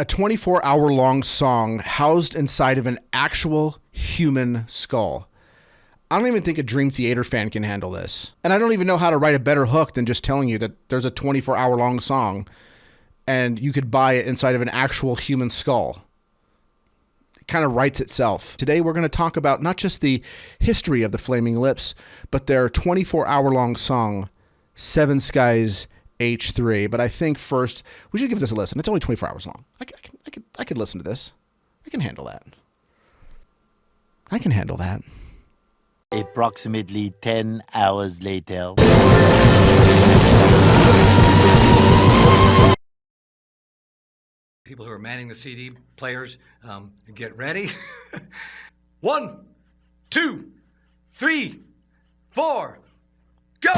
a 24-hour-long song housed inside of an actual human skull. I don't even think a Dream Theater fan can handle this. And I don't even know how to write a better hook than just telling you that there's a 24-hour-long song and you could buy it inside of an actual human skull. It kind of writes itself. Today we're going to talk about not just the history of the Flaming Lips, but their 24-hour-long song, Seven Skies H3. But I think first we should give this a listen. It's only 24 hours long. I could listen to this. I can handle that. I can handle that. Approximately 10 hours later. People who are manning the CD players, get ready. 1, 2, 3, 4, go!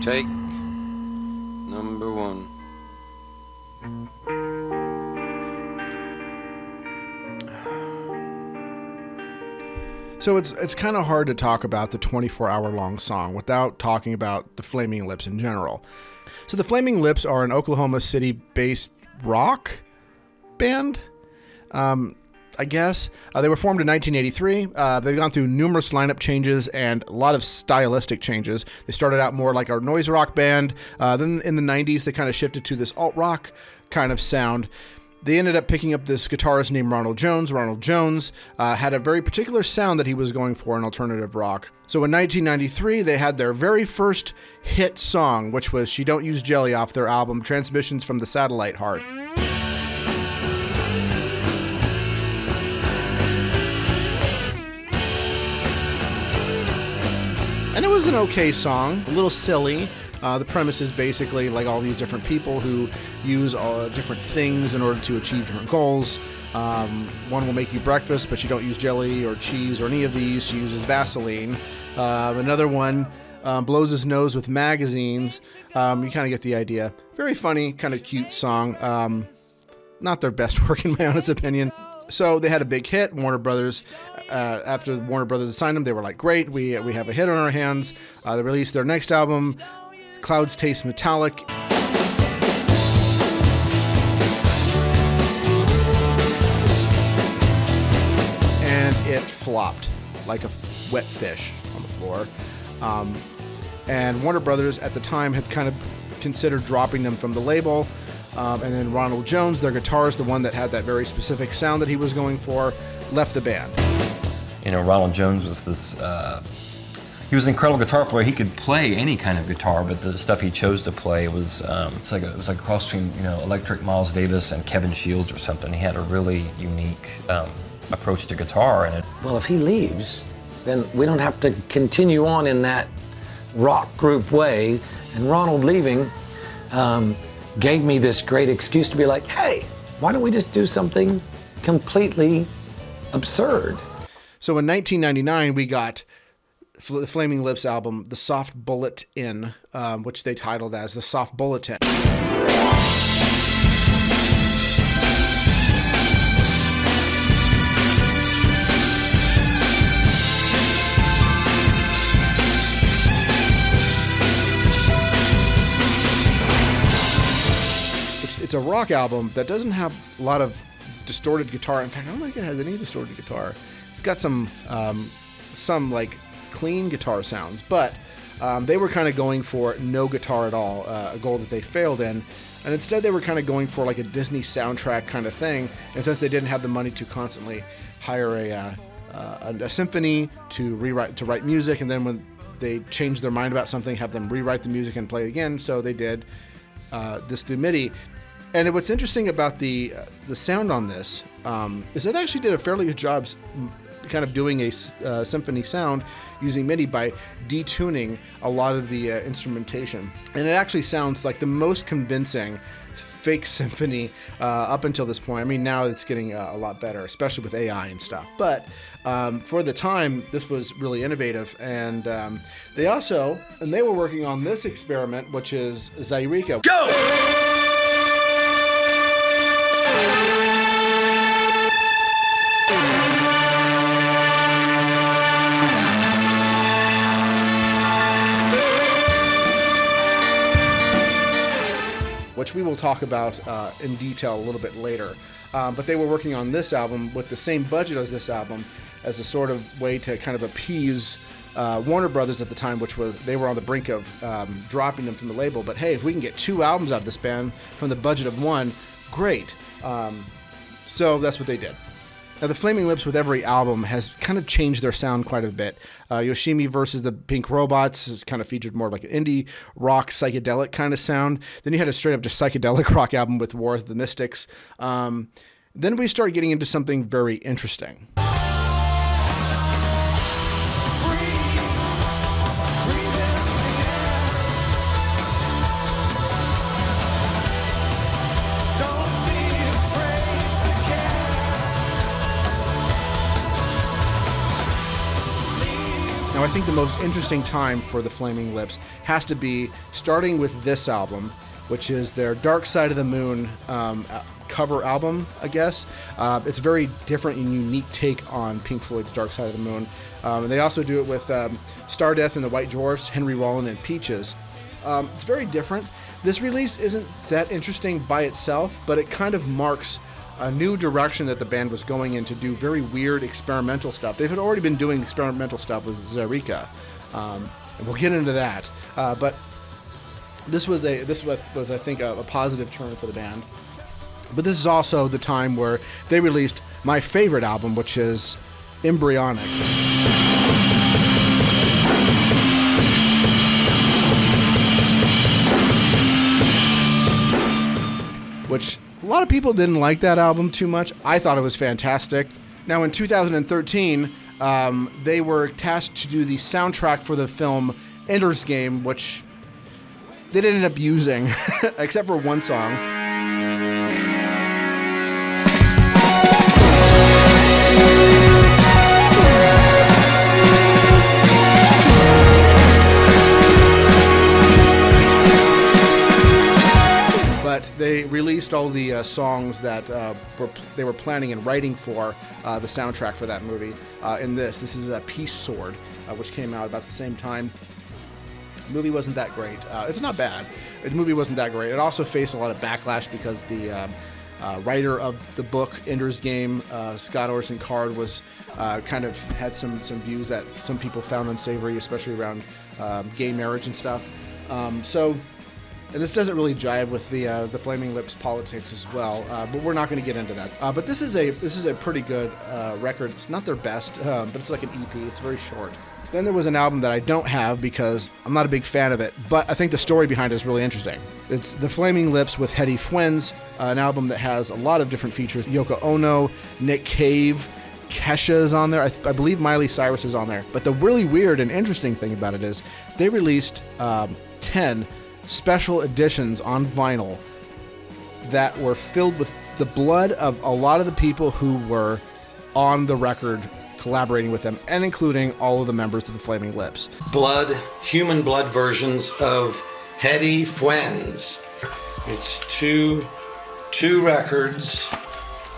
Take number 1. So it's kind of hard to talk about the 24-hour-long song without talking about the Flaming Lips in general. So the Flaming Lips are an Oklahoma City-based rock band, I guess. They were formed in 1983. They've gone through numerous lineup changes and a lot of stylistic changes. They started out more like a noise rock band. Then in the 90s, they kind of shifted to this alt-rock kind of sound. They ended up picking up this guitarist named Ronald Jones. Ronald Jones had a very particular sound that he was going for in alternative rock. So in 1993, they had their very first hit song, which was She Don't Use Jelly off their album Transmissions from the Satellite Heart. And it was an okay song, a little silly. The premise is basically like all these different people who use different things in order to achieve different goals. One will make you breakfast, but you don't use jelly or cheese or any of these. She uses Vaseline. Another one blows his nose with magazines. You kind of get the idea. Very funny, kind of cute song. Not their best work in my honest opinion. So they had a big hit. Warner Brothers, after Warner Brothers signed them, they were like, great, we have a hit on our hands. They released their next album, Clouds Taste Metallic. And it flopped like a wet fish on the floor. And Warner Brothers at the time had kind of considered dropping them from the label. And then Ronald Jones, their guitarist, the one that had that very specific sound that he was going for, left the band. You know, Ronald Jones was this, he was an incredible guitar player. He could play any kind of guitar, but the stuff he chose to play was, it was like a cross between, Electric Miles Davis and Kevin Shields or something. He had a really unique approach to guitar. Well, if he leaves, then we don't have to continue on in that rock group way. And Ronald leaving, gave me this great excuse to be like, hey, why don't we just do something completely absurd? So in 1999, we got the Flaming Lips album, The Soft Bullet In, which they titled as The Soft Bulletin. It's a rock album that doesn't have a lot of distorted guitar. In fact, I don't think it has any distorted guitar. It's got some like clean guitar sounds, but they were kind of going for no guitar at all, a goal that they failed in. And instead they were kind of going for like a Disney soundtrack kind of thing. And since they didn't have the money to constantly hire a symphony to write music, and then when they changed their mind about something, have them rewrite the music and play it again, so they did this through MIDI. And what's interesting about the sound on this is it actually did a fairly good job kind of doing a symphony sound using MIDI by detuning a lot of the instrumentation. And it actually sounds like the most convincing fake symphony up until this point. I mean, now it's getting a lot better, especially with AI and stuff. But for the time, this was really innovative. And they were working on this experiment, which is Zaireeka. Go! Which we will talk about in detail a little bit later. But they were working on this album with the same budget as this album as a sort of way to kind of appease Warner Brothers at the time, they were on the brink of dropping them from the label. But hey, if we can get 2 albums out of this band from the budget of 1, great. So that's what they did. Now, the Flaming Lips with every album has kind of changed their sound quite a bit. Yoshimi versus the Pink Robots kind of featured more like an indie rock psychedelic kind of sound. Then you had a straight up just psychedelic rock album with War of the Mystics. Then we started getting into something very interesting. Now, I think the most interesting time for the Flaming Lips has to be starting with this album, which is their Dark Side of the Moon cover album, I guess. It's a very different and unique take on Pink Floyd's Dark Side of the Moon. And they also do it with Stardeath and the White Dwarfs, Henry Rollin and Peaches. It's very different. This release isn't that interesting by itself, but it kind of marks a new direction that the band was going in to do very weird experimental stuff. They had already been doing experimental stuff with Zaireeka, and we'll get into that. But this was I think a positive turn for the band. But this is also the time where they released my favorite album, which is Embryonic. Which a lot of people didn't like that album too much. I thought it was fantastic. Now, in 2013, they were tasked to do the soundtrack for the film Ender's Game, which they didn't end up using, except for one song. But they released all the songs that they were planning and writing for the soundtrack for that movie. This is Peace Sword, which came out about the same time. The movie wasn't that great. It's not bad. The movie wasn't that great. It also faced a lot of backlash because the writer of the book Ender's Game, Scott Orson Card, was kind of had some views that some people found unsavory, especially around gay marriage and stuff. And this doesn't really jive with the Flaming Lips politics as well, but we're not going to get into that. But this is a pretty good record. It's not their best, but it's like an EP. It's very short. Then there was an album that I don't have because I'm not a big fan of it, but I think the story behind it is really interesting. It's The Flaming Lips with Hetty Fwens, an album that has a lot of different features. Yoko Ono, Nick Cave, Kesha is on there. I believe Miley Cyrus is on there. But the really weird and interesting thing about it is they released 10 special editions on vinyl that were filled with the blood of a lot of the people who were on the record collaborating with them, and including all of the members of the Flaming Lips. Human blood versions of Hetty Fwens. It's two records.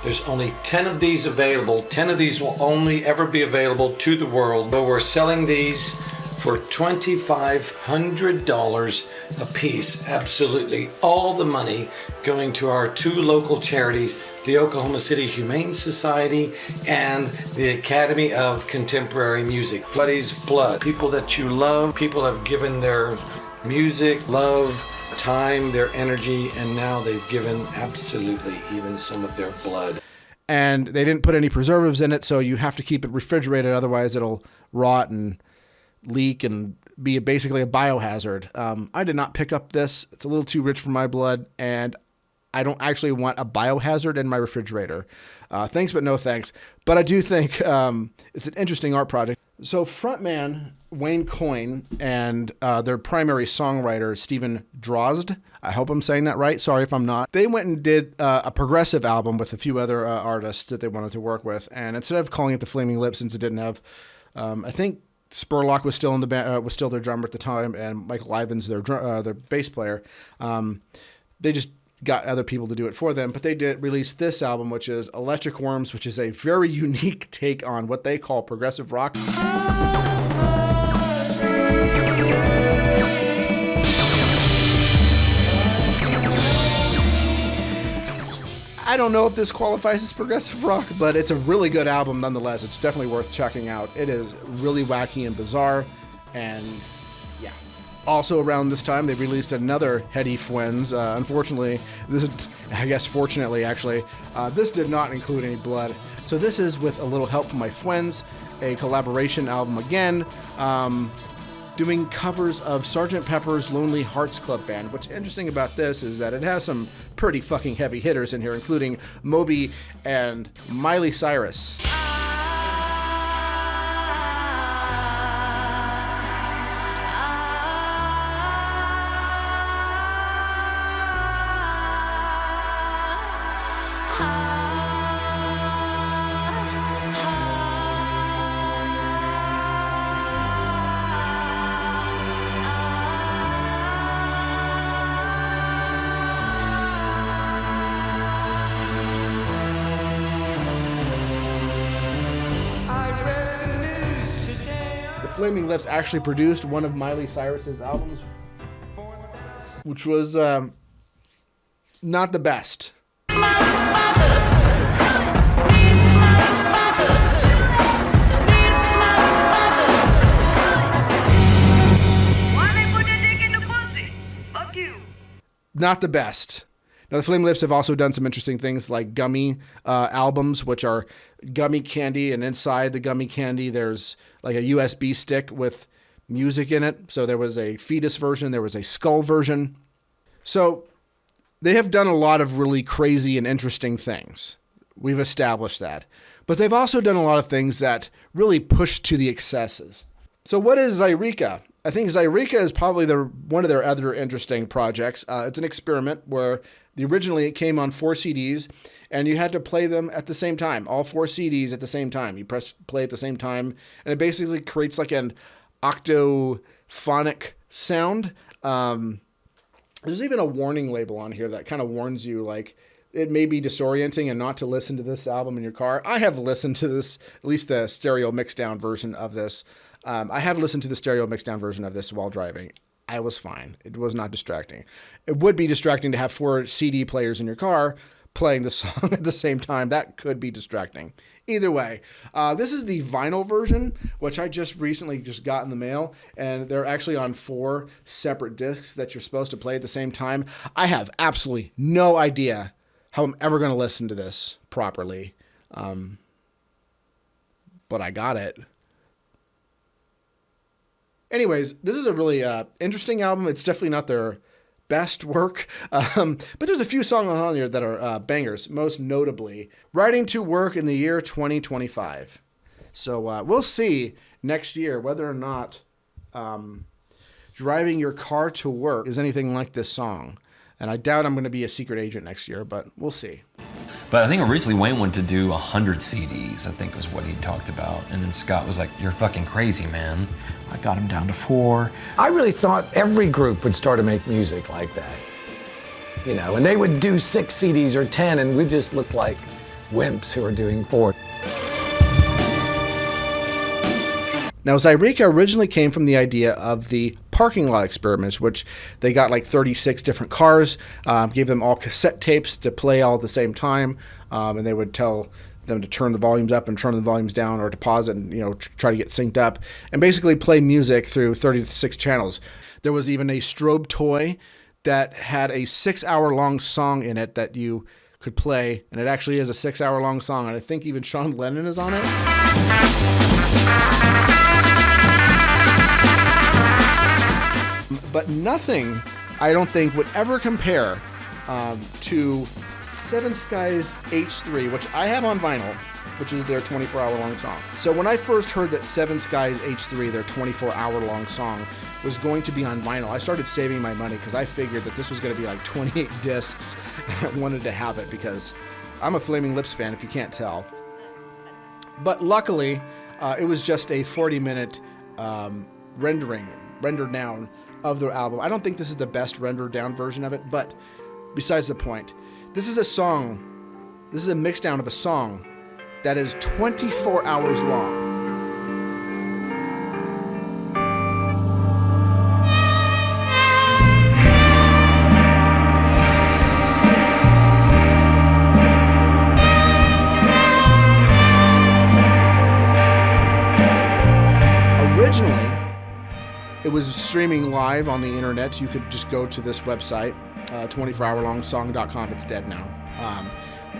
There's only 10 of these available. 10 of these will only ever be available to the world, but we're selling these for $2,500 a piece. Absolutely all the money going to our 2 local charities, the Oklahoma City Humane Society and the Academy of Contemporary Music. Buddy's blood. People that you love, people have given their music, love, time, their energy, and now they've given absolutely even some of their blood. And they didn't put any preservatives in it, so you have to keep it refrigerated, otherwise it'll rot and leak and be basically a biohazard. I did not pick up this. It's a little too rich for my blood, and I don't actually want a biohazard in my refrigerator. Thanks, but no thanks. But I do think it's an interesting art project. So frontman Wayne Coyne and their primary songwriter, Stephen Drozd, I hope I'm saying that right. Sorry if I'm not. They went and did a progressive album with a few other artists that they wanted to work with. And instead of calling it the Flaming Lips, since it didn't have, I think Spurlock was still in the band, was still their drummer at the time, and Michael Ivins, their bass player. They just got other people to do it for them, but they did release this album, which is Electric Worms, which is a very unique take on what they call progressive rock. I don't know if this qualifies as progressive rock, but it's a really good album nonetheless. It's definitely worth checking out. It is really wacky and bizarre, and yeah. Also around this time, they released another Hetty Fwens. Unfortunately, fortunately, actually, this did not include any blood. So this is with a little help from my Fwens, a collaboration album again, doing covers of Sgt. Pepper's Lonely Hearts Club Band. What's interesting about this is that it has some pretty fucking heavy hitters in here, including Moby and Miley Cyrus. Flaming Lips actually produced one of Miley Cyrus's albums, which was not the best. Not the best. Now, the Flaming Lips have also done some interesting things like gummy albums, which are gummy candy, and inside the gummy candy, there's like a USB stick with music in it. So there was a fetus version, there was a skull version. So they have done a lot of really crazy and interesting things. We've established that. But they've also done a lot of things that really push to the excesses. So what is Zyreka? I think Zyreka is probably one of their other interesting projects. It's an experiment where originally it came on 4 CDs, and you had to play them at the same time, all 4 CDs at the same time. You press play at the same time, and it basically creates like an octophonic sound. There's even a warning label on here that kind of warns you, like, it may be disorienting and not to listen to this album in your car. I have listened to this, at least the stereo mixed down version of this. I have listened to the stereo mixed down version of this while driving. I was fine. It was not distracting. It would be distracting to have 4 CD players in your car playing the song at the same time. That could be distracting. Either way, this is the vinyl version, which I just recently got in the mail, and they're actually on 4 separate discs that you're supposed to play at the same time. I have absolutely no idea how I'm ever going to listen to this properly, but I got it. Anyways, this is a really interesting album. It's definitely not their best work, but there's a few songs on here that are bangers, most notably Riding to Work in the Year 2025. So we'll see next year whether or not driving your car to work is anything like this song. And I doubt I'm going to be a secret agent next year, but we'll see. But I think originally Wayne wanted to do 100 CDs, I think was what he talked about. And then Scott was like, "You're fucking crazy, man." I got him down to 4. I really thought every group would start to make music like that. You know, and they would do 6 CDs or 10, and we just looked like wimps who are doing 4. Now, Zyreka originally came from the idea of the parking lot experiments, which they got like 36 different cars, gave them all cassette tapes to play all at the same time, and they would tell them to turn the volumes up and turn the volumes down, or to pause it and, try to get synced up, and basically play music through 36 channels. There was even a strobe toy that had a 6-hour-long song in it that you could play, and it actually is a 6-hour-long song, and I think even Sean Lennon is on it. But nothing, I don't think, would ever compare to Seven Skies H3, which I have on vinyl, which is their 24-hour-long song. So when I first heard that Seven Skies H3, their 24-hour-long song, was going to be on vinyl, I started saving my money because I figured that this was going to be like 28 discs, and I wanted to have it because I'm a Flaming Lips fan, if you can't tell. But luckily, it was just a 40-minute rendered down of their album. I don't think this is the best rendered down version of it, but besides the point, this is a mix down of a song that is 24 hours long. Originally, it was streaming live on the internet. You could just go to this website, 24hourlongsong.com. It's dead now.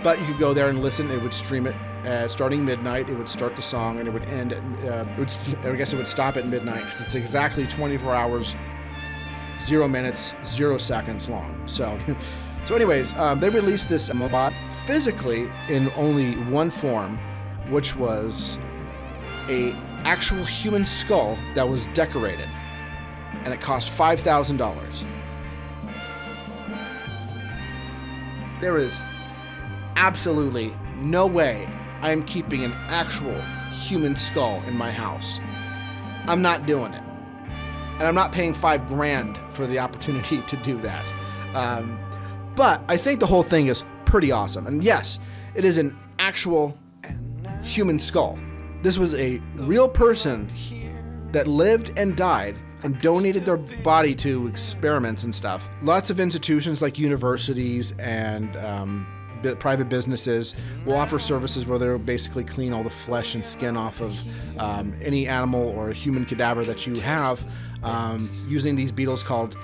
But you could go there and listen. It would stream it starting midnight. It would start the song and it would end at, it would stop at midnight because it's exactly 24 hours, 0 minutes, 0 seconds long. So anyways, they released this bot physically in only one form, which was a actual human skull that was decorated, and it cost $5,000. There is absolutely no way I am keeping an actual human skull in my house. I'm not doing it. And I'm not paying $5,000 for the opportunity to do that. But I think the whole thing is pretty awesome. And yes, it is an actual human skull. This was a real person that lived and died and donated their body to experiments and stuff. Lots of institutions like universities and private businesses will offer services where they'll basically clean all the flesh and skin off of any animal or human cadaver that you have using these beetles called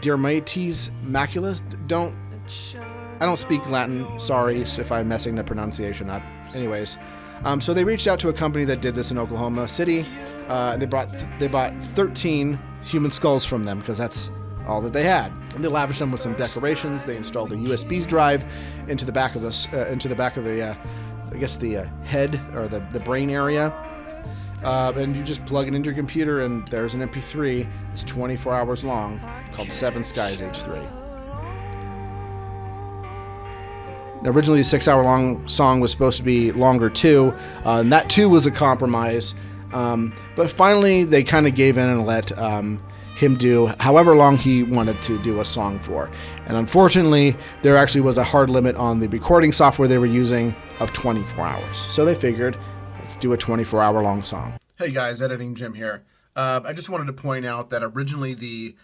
Dermates maculus. I don't speak Latin. Sorry if I'm messing the pronunciation up. Anyways, so they reached out to a company that did this in Oklahoma City. They bought 13 human skulls from them because that's all that they had. And they lavished them with some decorations. They installed a USB drive into the back of the head or the brain area. And you just plug it into your computer, and there's an MP3. It's 24 hours long, called Seven Skies H3. Originally, the 6-hour-long song was supposed to be longer too, and that too was a compromise. But finally, they kind of gave in and let him do however long he wanted to do a song for. And unfortunately, there actually was a hard limit on the recording software they were using of 24 hours. So they figured, let's do a 24-hour-long song. Hey guys, Editing Jim here. I just wanted to point out that originally the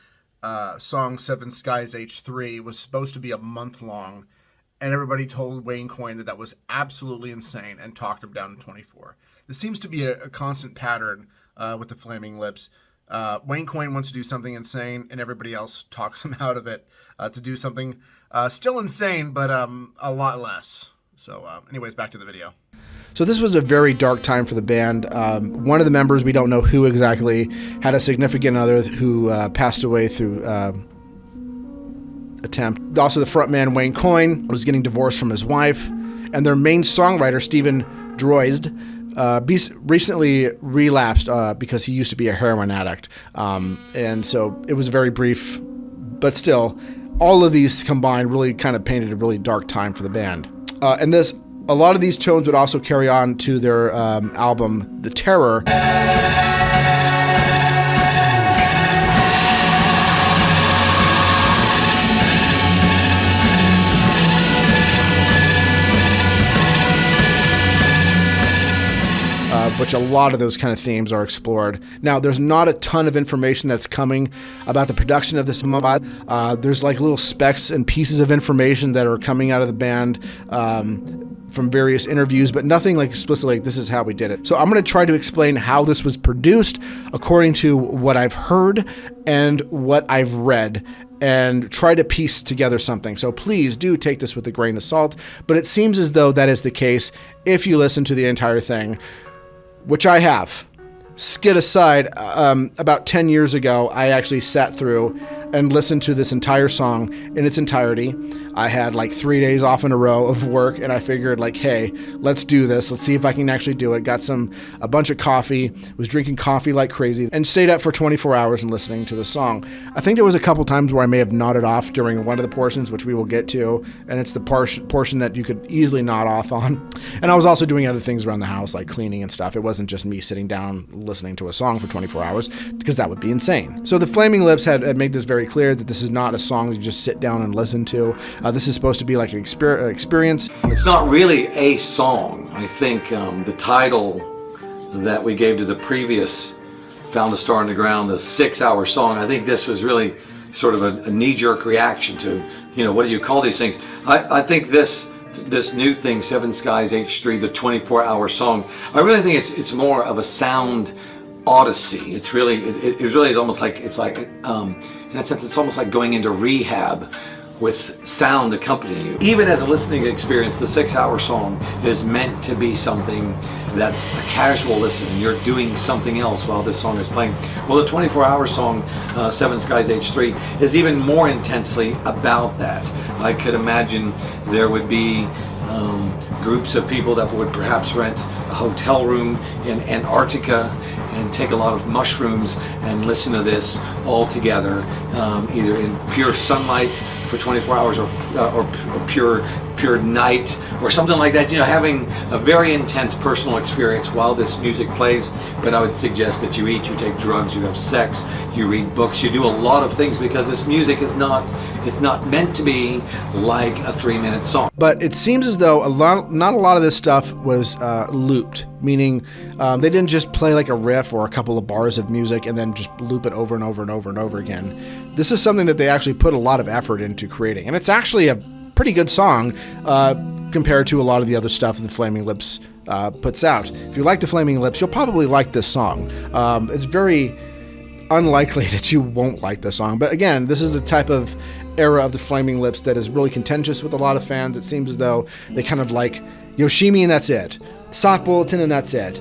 song Seven Skies H3 was supposed to be a month long. And everybody told Wayne Coyne that was absolutely insane and talked him down to 24. This seems to be a constant pattern with the Flaming Lips. Wayne Coyne wants to do something insane, and everybody else talks him out of it to do something still insane, but a lot less. So anyways, back to the video. So this was a very dark time for the band. One of the members, we don't know who exactly, had a significant other who passed away through attempt. Also, the frontman Wayne Coyne was getting divorced from his wife, and their main songwriter Stephen Droizd recently relapsed because he used to be a heroin addict, and so it was very brief, but still, all of these combined really kind of painted a really dark time for the band. And a lot of these tones would also carry on to their album The Terror. Which a lot of those kind of themes are explored. Now, there's not a ton of information that's coming about the production of this mod. There's like little specks and pieces of information that are coming out of the band from various interviews, but nothing like explicitly like this is how we did it. So I'm going to try to explain how this was produced according to what I've heard and what I've read, and try to piece together something. So please do take this with a grain of salt, but it seems as though that is the case if you listen to the entire thing, which I have. Skid aside, about 10 years ago, I actually sat through and listened to this entire song in its entirety. I had like 3 days off in a row of work, and I figured like, hey, let's do this. Let's see if I can actually do it. Got a bunch of coffee, was drinking coffee like crazy, and stayed up for 24 hours and listening to the song. I think there was a couple times where I may have nodded off during one of the portions, which we will get to, and it's the portion that you could easily nod off on. And I was also doing other things around the house, like cleaning and stuff. It wasn't just me sitting down listening to a song for 24 hours, because that would be insane. So the Flaming Lips had made this very clear that this is not a song that you just sit down and listen to. This is supposed to be like an experience. It's not really a song. I think the title that we gave to the previous Found a Star in the Ground, the 6-hour song, I think this was really sort of a knee-jerk reaction to, what do you call these things? I think this new thing, Seven Skies H3, the 24-hour song, I really think it's more of a sound odyssey. It's really, it really is almost like, in that sense, it's almost like going into rehab with sound accompanying you. Even as a listening experience, the 6-hour song is meant to be something that's a casual listen. You're doing something else while this song is playing. Well, the 24-hour song, Seven Skies H3, is even more intensely about that. I could imagine there would be groups of people that would perhaps rent a hotel room in Antarctica and take a lot of mushrooms and listen to this all together, either in pure sunlight for 24 hours or pure night or something like that, having a very intense personal experience while this music plays. But I would suggest that you eat, you take drugs, you have sex, you read books, you do a lot of things, because this music is not meant to be like a 3-minute song. But it seems as though not a lot of this stuff was looped, meaning they didn't just play like a riff or a couple of bars of music and then just loop it over and over and over and over again. This is something that they actually put a lot of effort into creating, and it's actually a pretty good song compared to a lot of the other stuff the Flaming Lips puts out. If you like the Flaming Lips, you'll probably like this song. It's very unlikely that you won't like this song, but again, this is the type of era of the Flaming Lips that is really contentious with a lot of fans. It seems as though they kind of like Yoshimi and that's it, Soft Bulletin and that's it,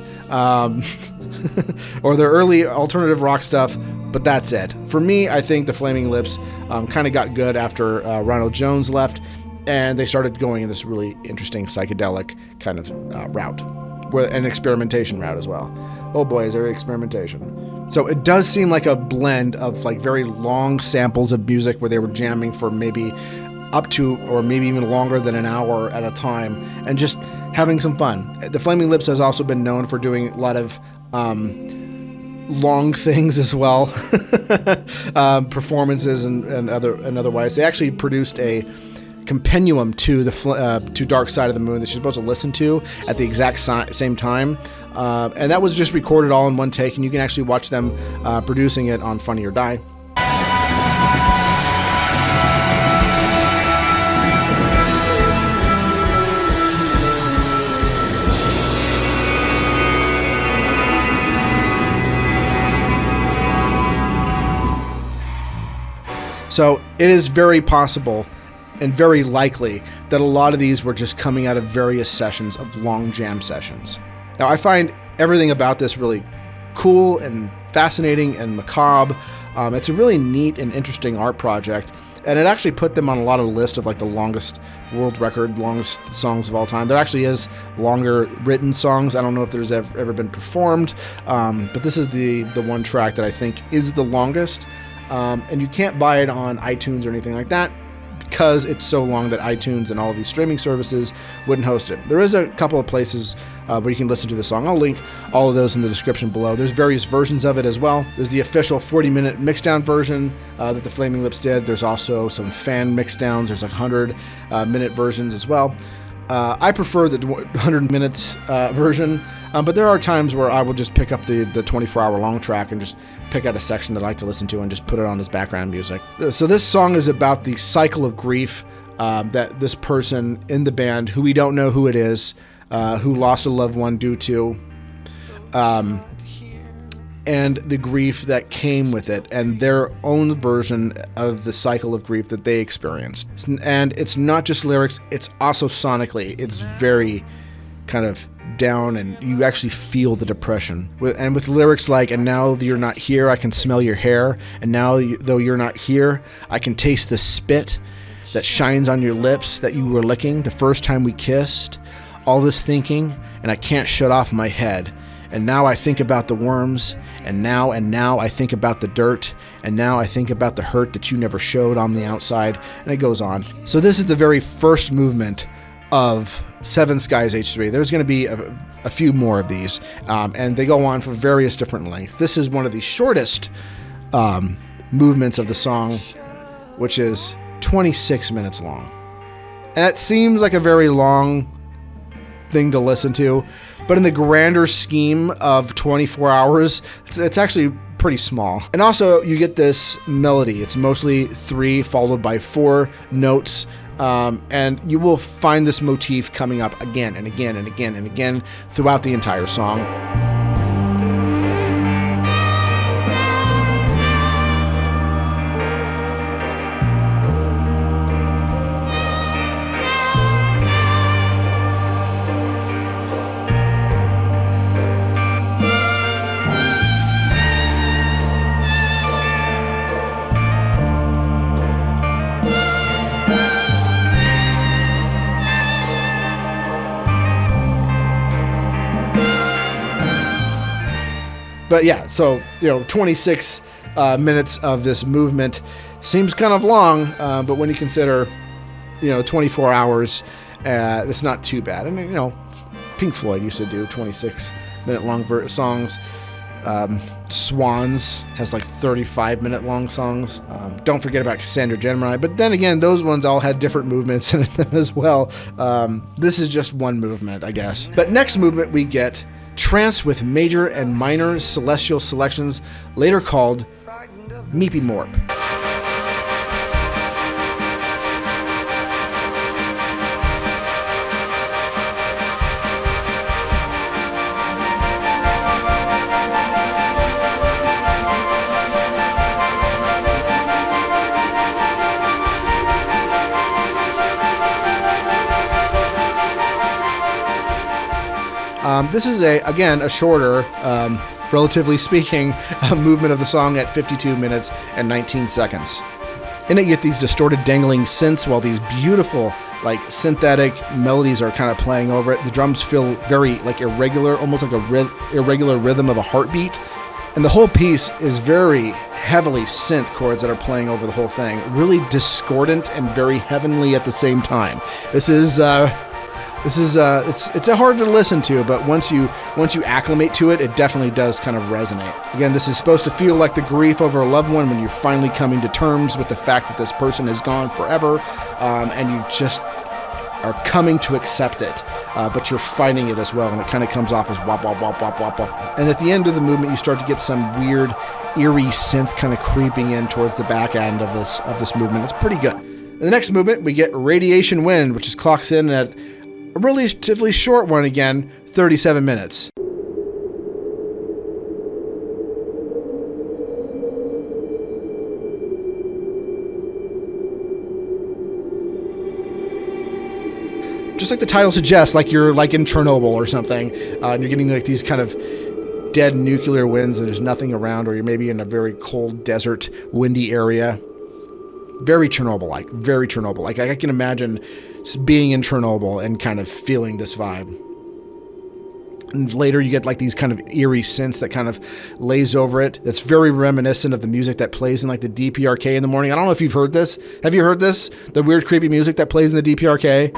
or their early alternative rock stuff, but that's it. For me, I think the Flaming Lips kind of got good after Ronald Jones left, and they started going in this really interesting psychedelic kind of route, an experimentation route as well. Oh boy, is there experimentation. So it does seem like a blend of like very long samples of music where they were jamming for maybe up to or maybe even longer than an hour at a time and just having some fun. The Flaming Lips has also been known for doing a lot of long things as well, performances and otherwise. They actually produced a compendium to to Dark Side of the Moon that you're supposed to listen to at the exact same time. And that was just recorded all in one take, and you can actually watch them producing it on Funny or Die. So it is very possible and very likely that a lot of these were just coming out of various sessions of long jam sessions. Now, I find everything about this really cool and fascinating and macabre. It's a really neat and interesting art project, and it actually put them on a lot of lists of like the longest world record, longest songs of all time. There actually is longer written songs. I don't know if there's ever been performed, but this is the one track that I think is the longest, and you can't buy it on iTunes or anything like that, because it's so long that iTunes and all of these streaming services wouldn't host it. There is a couple of places where you can listen to the song. I'll link all of those in the description below. There's various versions of it as well. There's the official 40-minute mixdown version that the Flaming Lips did. There's also some fan mixdowns. There's like 100-minute versions as well. I prefer the 100-minute version, but there are times where I will just pick up the 24-hour long track and just pick out a section that I like to listen to and just put it on as background music. So this song is about the cycle of grief that this person in the band, who we don't know who it is, who lost a loved one due to, and the grief that came with it, and their own version of the cycle of grief that they experienced. And it's not just lyrics, it's also sonically. It's very kind of down, and you actually feel the depression. And with lyrics like, and now that you're not here, I can smell your hair, and now though you're not here, I can taste the spit. that shines on your lips that you were licking the first time we kissed. All this thinking, and I can't shut off my head. And now I think about the worms, and now I think about the dirt, and now I think about the hurt that you never showed on the outside, and it goes on. So this is the very first movement of Seven Skies H3. There's going to be a few more of these, and they go on for various different lengths. This is one of the shortest movements of the song, which is 26 minutes long. And that seems like a very long thing to listen to, but in the grander scheme of 24 hours, it's actually pretty small. And also, you get this melody. It's mostly 3 followed by 4 notes, and you will find this motif coming up again and again and again and again throughout the entire song. But yeah, so 26 minutes of this movement seems kind of long, but when you consider 24 hours, it's not too bad. I mean, Pink Floyd used to do 26-minute long songs. Swans has like 35-minute-long songs. Don't forget about Cassandra Gemini, but then again, those ones all had different movements in them as well. This is just one movement, I guess. But next movement we get Trance with Major and Minor Celestial Selections, later called Meepy Morp. This is a shorter, relatively speaking, movement of the song at 52 minutes and 19 seconds. In it, you get these distorted dangling synths while these beautiful, synthetic melodies are kind of playing over it. The drums feel very, irregular, almost like a irregular rhythm of a heartbeat. And the whole piece is very heavily synth chords that are playing over the whole thing. Really discordant and very heavenly at the same time. It's hard to listen to, but once you acclimate to it, it definitely does kind of resonate. Again, this is supposed to feel like the grief over a loved one when you're finally coming to terms with the fact that this person is gone forever, and you just are coming to accept it, but you're fighting it as well, and it kind of comes off as wop, wop, wop, wop, wop, wop. And at the end of the movement, you start to get some weird, eerie synth kind of creeping in towards the back end of this movement. It's pretty good. In the next movement, we get Radiation Wind, which clocks in at a relatively short one again, 37 minutes. Just like the title suggests, like you're in Chernobyl or something, and you're getting these kind of dead nuclear winds and there's nothing around, or you're maybe in a very cold desert, windy area. Very Chernobyl-like, very Chernobyl-like. I can imagine being in Chernobyl and kind of feeling this vibe. And later you get these kind of eerie synths that kind of lays over it. That's very reminiscent of the music that plays in the DPRK in the morning. I don't know if you've heard this. Have you heard this? The weird, creepy music that plays in the DPRK?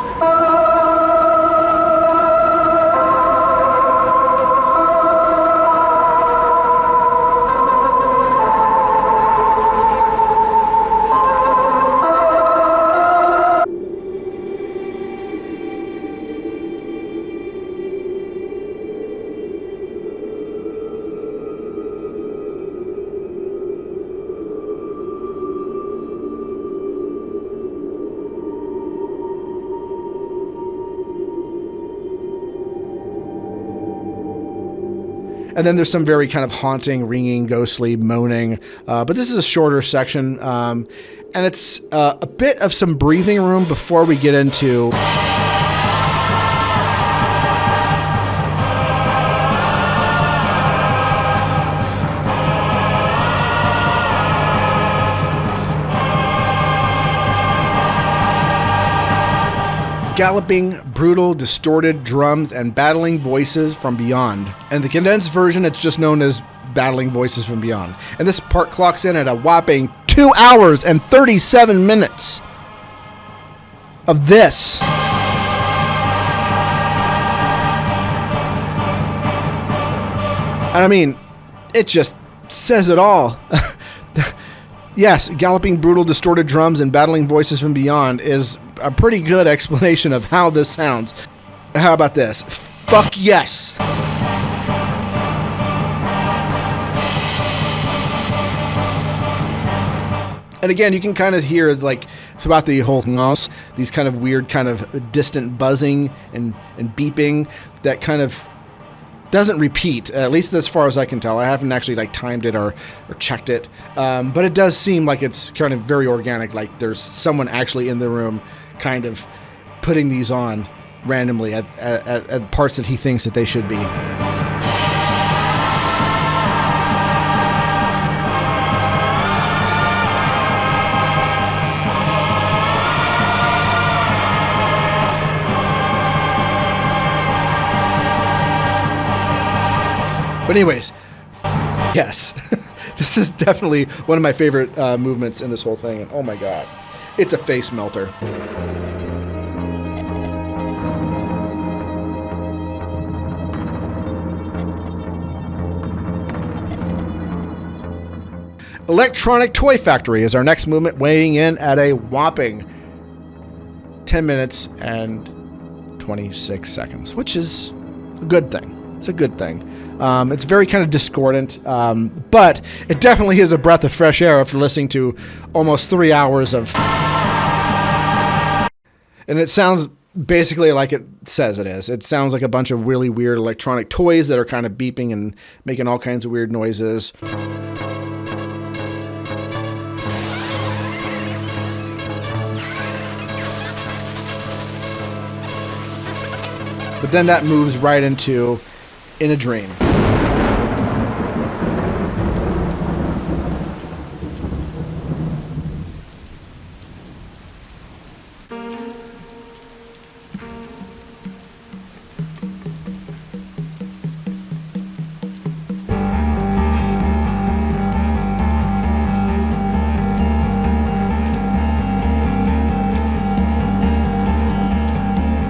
And then there's some very kind of haunting, ringing, ghostly, moaning. But this is a shorter section. And it's a bit of some breathing room before we get into... galloping, brutal, distorted drums and battling voices from beyond. And the condensed version, it's just known as Battling Voices from Beyond. And this part clocks in at a whopping 2 hours and 37 minutes of this. And I mean, it just says it all. Yes, galloping, brutal, distorted drums and battling voices from beyond is a pretty good explanation of how this sounds. How about this? Fuck yes. And again, you can kind of hear, like, throughout the whole nos, these kind of weird, kind of distant buzzing and beeping that kind of doesn't repeat, at least as far as I can tell. I haven't actually, like, timed it or checked it. But it does seem like it's kind of very organic, like there's someone actually in the room kind of putting these on randomly at parts that he thinks that they should be. But anyways, yes, this is definitely one of my favorite movements in this whole thing. And oh my god, it's a face melter. Electronic Toy Factory is our next movement, weighing in at a whopping 10 minutes and 26 seconds, which is a good thing. It's a good thing. It's very kind of discordant, but it definitely is a breath of fresh air after listening to almost 3 hours of... And it sounds basically like it says it is. It sounds like a bunch of really weird electronic toys that are kind of beeping and making all kinds of weird noises. But then that moves right into In a Dream.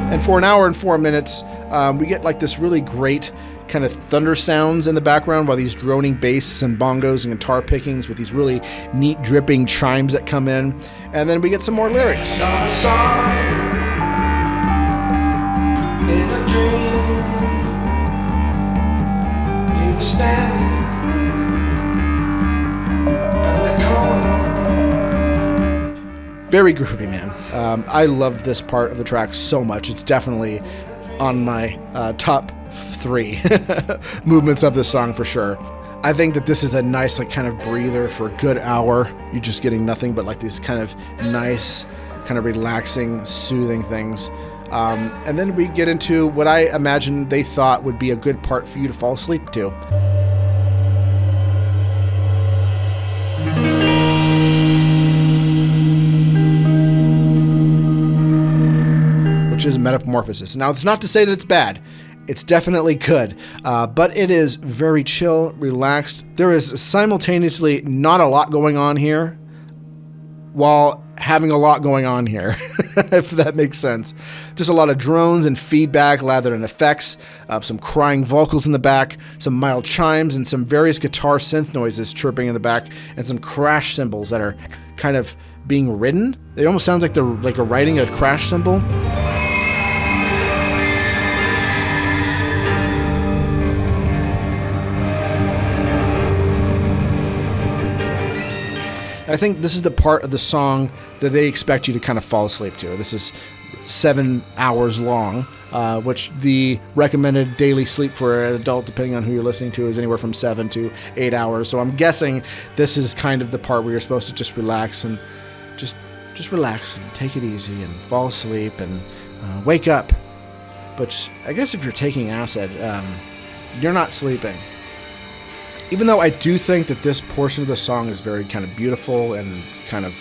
And for an hour and 4 minutes, we get like this really great kind of thunder sounds in the background while these droning bass and bongos and guitar pickings with these really neat dripping chimes that come in. And then we get some more lyrics. Very groovy, man. I love this part of the track so much. It's definitely on my top 3 movements of this song for sure. I think that this is a nice like kind of breather for a good hour. You're just getting nothing but like these kind of nice, kind of relaxing, soothing things. And then we get into what I imagine they thought would be a good part for you to fall asleep to. Which is Metamorphosis. Now, it's not to say that it's bad. It's definitely good, but it is very chill, relaxed. There is simultaneously not a lot going on here while having a lot going on here, if that makes sense. Just a lot of drones and feedback, lather and effects, some crying vocals in the back, some mild chimes, and some various guitar synth noises chirping in the back, and some crash cymbals that are kind of being ridden. It almost sounds like they're like writing a crash cymbal. I think this is the part of the song that they expect you to kind of fall asleep to. This is 7 hours long, which the recommended daily sleep for an adult, depending on who you're listening to, is anywhere from 7 to 8 hours. So I'm guessing this is kind of the part where you're supposed to just relax and just relax and take it easy and fall asleep and wake up. But I guess if you're taking acid, you're not sleeping. Even though I do think that this portion of the song is very kind of beautiful and kind of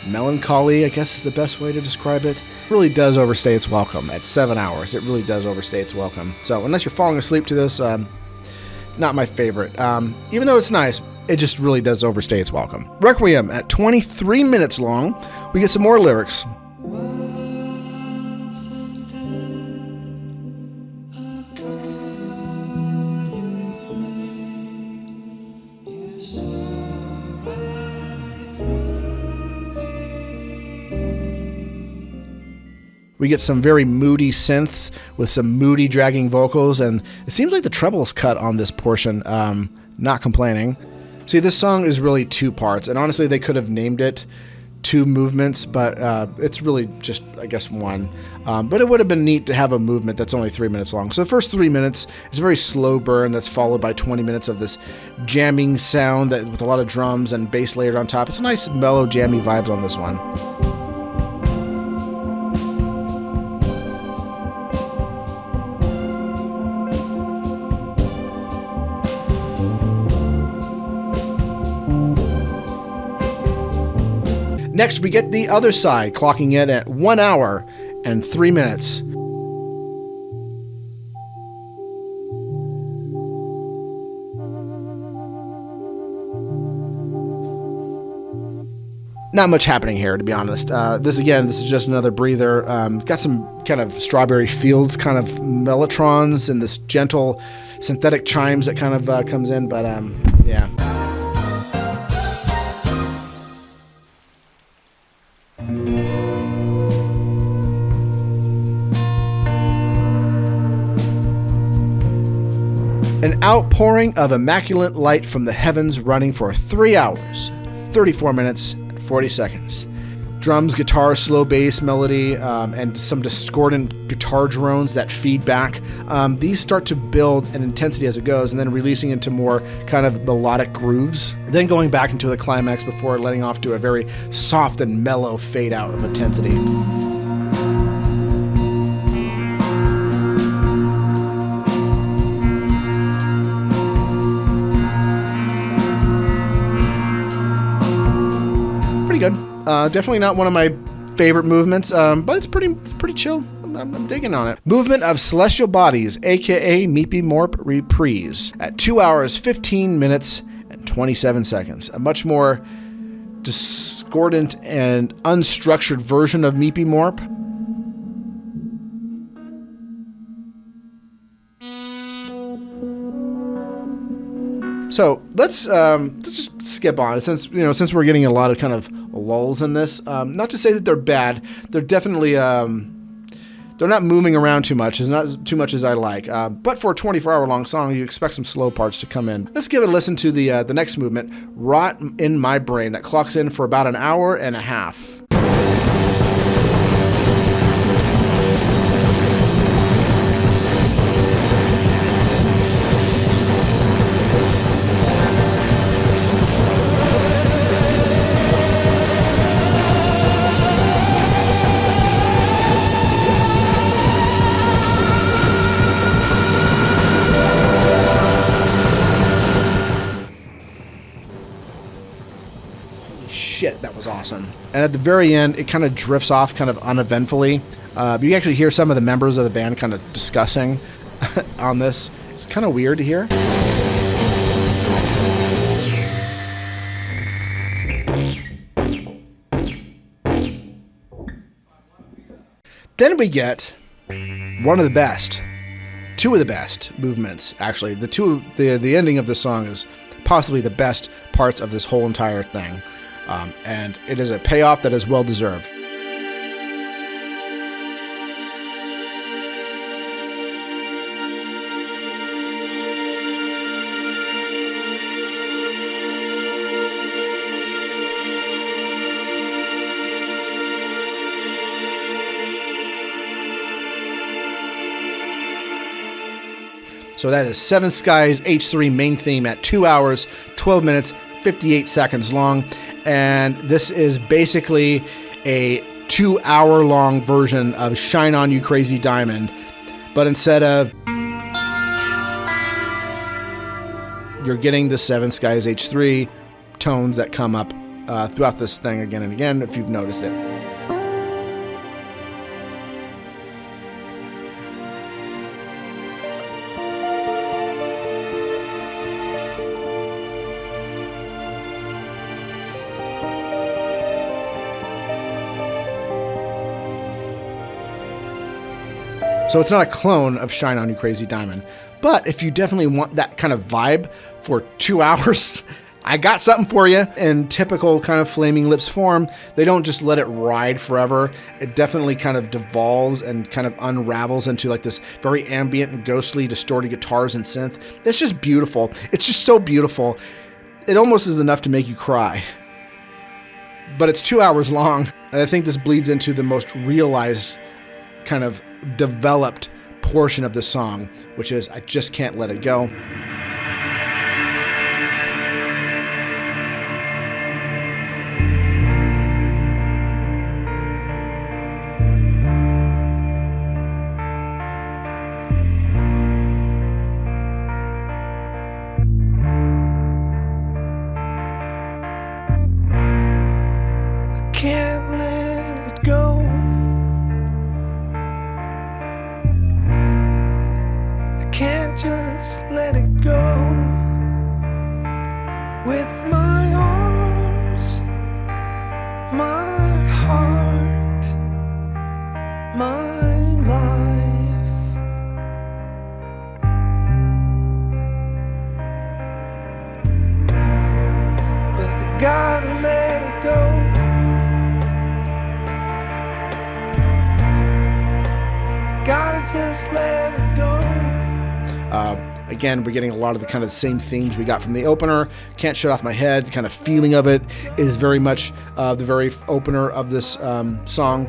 melancholy, I guess is the best way to describe it. Really does overstay its welcome at 7 hours. It really does overstay its welcome. So unless you're falling asleep to this, not my favorite. Even though it's nice, it just really does overstay its welcome. Requiem at 23 minutes long. We get some more lyrics. We get some very moody synths with some moody dragging vocals, and it seems like the treble's cut on this portion. Not complaining. See, this song is really 2 parts, and honestly, they could have named it 2 movements, but it's really just, I guess, 1. But it would have been neat to have a movement that's only 3 minutes long. So the first 3 minutes is a very slow burn that's followed by 20 minutes of this jamming sound that with a lot of drums and bass layered on top. It's a nice, mellow, jammy vibes on this one. Next, we get the other side, clocking in at 1 hour and 3 minutes. Not much happening here, to be honest. This is just another breather. Got some kind of Strawberry Fields kind of mellotrons and this gentle synthetic chimes that kind of comes in, but yeah. An outpouring of immaculate light from the heavens running for 3 hours, 34 minutes, and 40 seconds. Drums, guitar, slow bass, melody, and some discordant guitar drones that feed back. These start to build an intensity as it goes, and then releasing into more kind of melodic grooves. Then going back into the climax before letting off to a very soft and mellow fade out of intensity. Good. Definitely not one of my favorite movements, but it's pretty chill. I'm digging on it. Movement of Celestial Bodies, aka Meepy Morp Reprise, at 2 hours, 15 minutes, and 27 seconds. A much more discordant and unstructured version of Meepy Morp. So let's just skip on, since we're getting a lot of kind of lulls in this. Not to say that they're bad. They're definitely they're not moving around too much. It's not too much as I like. But for a 24-hour long song, you expect some slow parts to come in. Let's give it a listen to the next movement, Rot in My Brain, that clocks in for about an hour and a half. Shit, that was awesome. And at the very end, it kind of drifts off kind of uneventfully. You actually hear some of the members of the band kind of discussing on this. It's kind of weird to hear. Then we get one of the best, 2 of the best movements, actually. The ending of the song is possibly the best parts of this whole entire thing. And it is a payoff that is well deserved. So that is Seven Skies H3 main theme at 2 hours, 12 minutes, 58 seconds long. And this is basically a 2 hour long version of Shine On You Crazy Diamond. But instead of, you're getting the Seven Skies H3 tones that come up throughout this thing again and again, if you've noticed it. So it's not a clone of Shine On You Crazy Diamond. But if you definitely want that kind of vibe for 2 hours, I got something for you. In typical kind of Flaming Lips form, they don't just let it ride forever. It definitely kind of devolves and kind of unravels into like this very ambient and ghostly distorted guitars and synth. It's just beautiful. It's just so beautiful. It almost is enough to make you cry. But it's 2 hours long. And I think this bleeds into the most realized kind of developed portion of the song, which is I Just Can't Let It Go. I can't let it go. Can't just let it go. With my arms, my heart, my life. But I gotta let it go. Gotta just let it go. Again, we're getting a lot of the kind of same themes we got from the opener. Can't Shut Off My Head. The kind of feeling of it is very much the very opener of this song.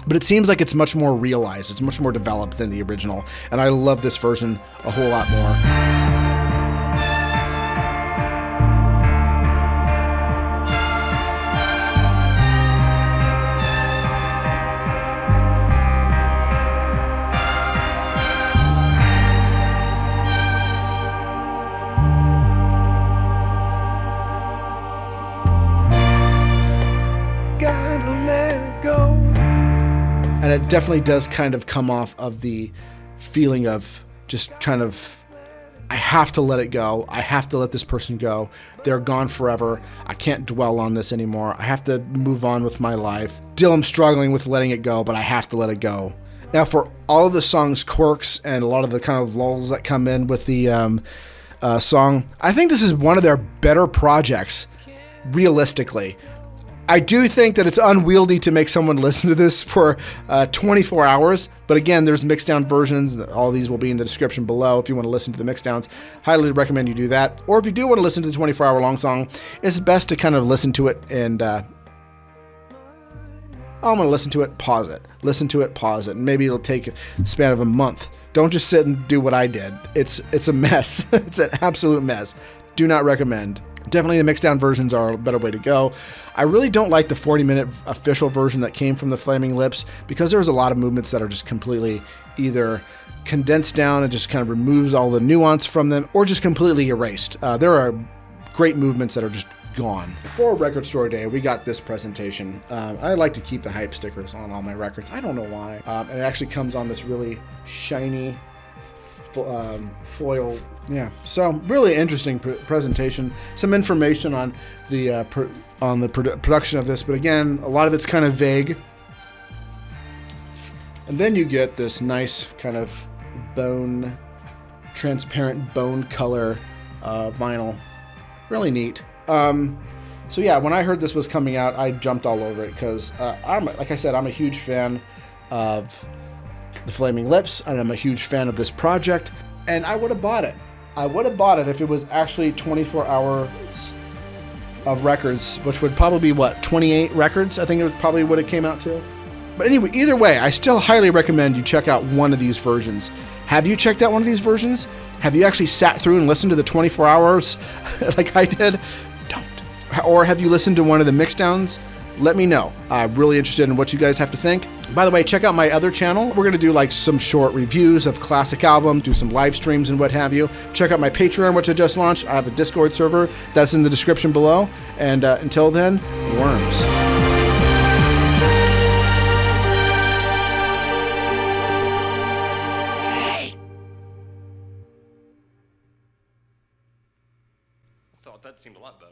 But it seems like it's much more realized. It's much more developed than the original. And I love this version a whole lot more. And it definitely does kind of come off of the feeling of just kind of, I have to let it go. I have to let this person go. They're gone forever. I can't dwell on this anymore. I have to move on with my life. Still, I'm struggling with letting it go, but I have to let it go. Now, for all of the song's quirks and a lot of the kind of lulls that come in with the song, I think this is one of their better projects, realistically. I do think that it's unwieldy to make someone listen to this for 24 hours. But again, there's mixed down versions. All these will be in the description below if you want to listen to the mix downs. Highly recommend you do that. Or if you do want to listen to the 24-hour long song, it's best to kind of listen to it and I'm going to listen to it, pause it. Listen to it, pause it. And maybe it'll take a span of a month. Don't just sit and do what I did. It's a mess. It's an absolute mess. Do not recommend. Definitely the mixed down versions are a better way to go. I really don't like the 40-minute official version that came from the Flaming Lips because there's a lot of movements that are just completely either condensed down and just kind of removes all the nuance from them or just completely erased. There are great movements that are just gone. For Record Store Day, we got this presentation. I like to keep the hype stickers on all my records. I don't know why. And it actually comes on this really shiny foil. Yeah, so really interesting presentation. Some information on the production of this, but again, a lot of it's kind of vague. And then you get this nice kind of transparent bone color vinyl. Really neat. So yeah, when I heard this was coming out, I jumped all over it because like I said, I'm a huge fan of the Flaming Lips, and I'm a huge fan of this project, and I would have bought it. I would have bought it if it was actually 24 hours of records, which would probably be, 28 records? I think it was probably what it came out to. But anyway, either way, I still highly recommend you check out one of these versions. Have you checked out one of these versions? Have you actually sat through and listened to the 24 hours like I did? Don't. Or have you listened to one of the mixdowns? Let me know. I'm really interested in what you guys have to think. By the way, check out my other channel. We're going to do like some short reviews of classic albums, do some live streams and what have you. Check out my Patreon, which I just launched. I have a Discord server that's in the description below. And until then, worms. I thought that seemed a lot better.